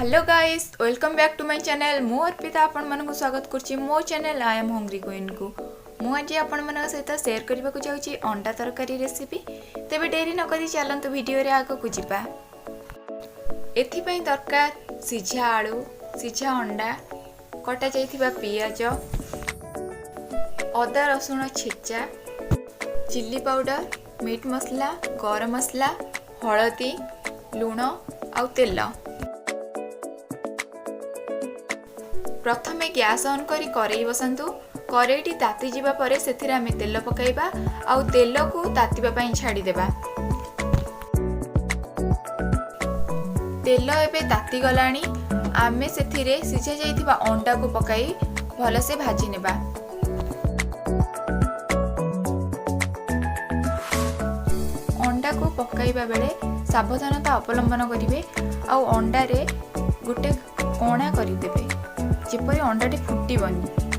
Hello guys, welcome back to my channel. मु अर्पिता आपण मानक स्वागत करछि मो channel I am hungry queen को। मु आज आपण मानक सहित शेयर करबा को जाउछि अंडा तरकारी रेसिपी। तेबे देरी न करी चलंतु वीडियो रे आगो को जिबा। एथि पई दरकार सिझा आलू, सिझा अंडा, कटा जाइथिबा पियाज, अदा रसुण छेचा, चिल्ली पाउडर, मीट मसला, गरम मसला, हळदी, लूण आउ तेल। प्रथमे गैस ऑन करी करेई बसंतु। करेईटी ताती जिबा परे सेथिरे आमे तेल पकाइबा आउ तेल को तातीबा पई छाडी देबा। तेल एबे ताती गलानी। आमे सेथिरे सिझा जाइथिबा अंडा को पकाई भलो से भाजी नेबा। अंडा को पकाइबा बेले सावधानता अवलंबन करिवे आउ अंडा रे गुटे कोणा करि देबे जेपरि अंडाटी फुटिबनी।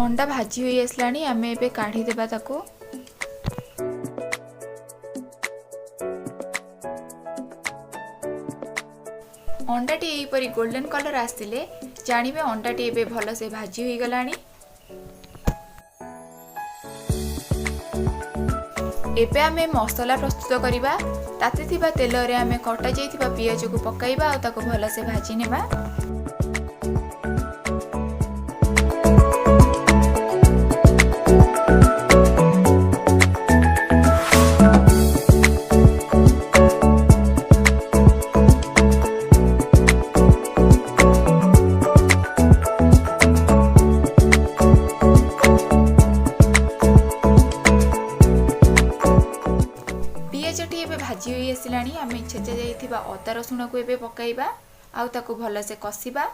अंडा भाजी हुई आसलानी। आमे एबे काढ़ी देबा ताको। अंडाटी एई परी गोल्डन कलर आसिले जानिबे अंडाटी एबे भलो से भाजी हुई गलानी। एबे आमे मसाला प्रस्तुत करिबा। ताते थिबा तेल रे आमे कटा जाइथिबा पियाज को पकाइबा आ ताको भलो से भाजी नेबा। पियाजटी एबे भाजी होई आसिलानी। आमे छेचा जाइथिबा अदा रसुण को एबे पकाइबा आउ ताको भलो से कसिबा।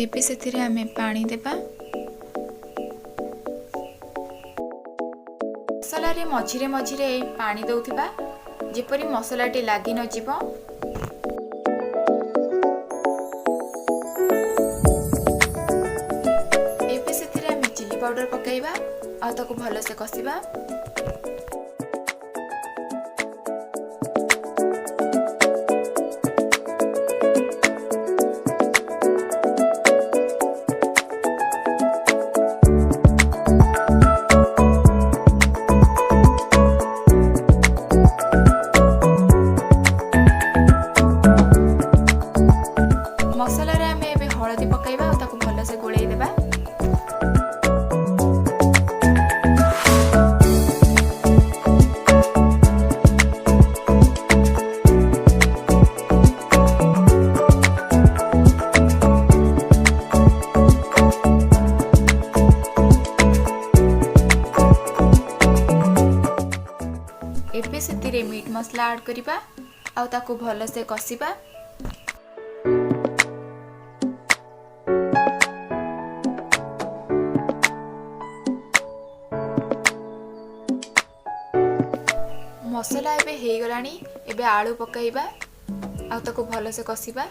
एबे सेथिरे आमे पानी देबा। मसला रे मझिरे मझिरे पानी दउथिबा जेपरि मसलाटी लागि न जिवो। पाउडर पकाइबा आ ताको भलो से कसिबा। मसला रे आमे एबे हळदी पकाइबा आ ताको भलो से गोळेई देबा। एबे सेतिरे मीट मसला ऐड करिबा आउ ताको भलो से कसिबा। मसला एबे हे गलानी। एबे आलू पकाइबा आउ ताको भलो से कसिबा।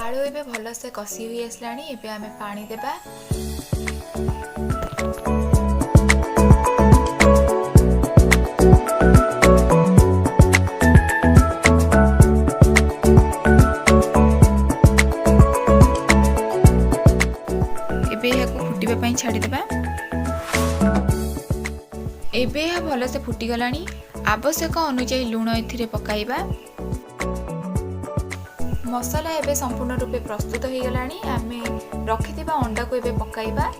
आलू एबे भलो से कसी हुई आसलानी। एबे आमे पानी देबा। एबे याको फुटिबा पई छाडी देबा। एबे या भलो से फुटी गलानी। आवश्यक अनुसार लूण एथिरे पकाइबा। मसला एबे संपूर्ण रूपे प्रस्तुत हो गलानी। आमे रखिथिबा अंडा को एबे पकाइबा।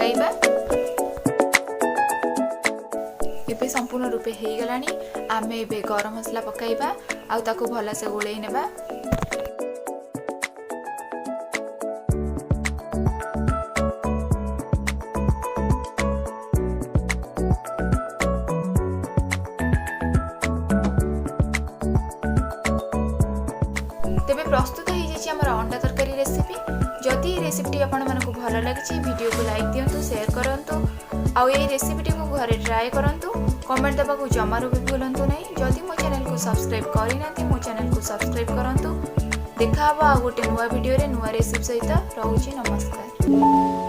पकाइबा। एबे संपूर्ण रूपे हो गलानी। आमे एबे गरम मसला पकाइबा आउ ताको भला से गोळेई नेबा। तेबे प्रस्तुत हो जाइए आमर अंडा तरकारी रेसिपी। जदि रेसिपी आपण मानकु भल लगी वीडियो को लाइक दियंतु, शेयर करंतु आउ ये रेसिपी को घरे ट्राई करंतु। कमेंट देबा को जमारू भी भूलंतु नहीं। जदि मो चैनल को सब्सक्राइब करिनाती मो चैनल को सब्सक्राइब करंतु। देखा हबा गोटे नुआ वीडियो रे नुआ रेसिपी सहित। रहूची नमस्कार।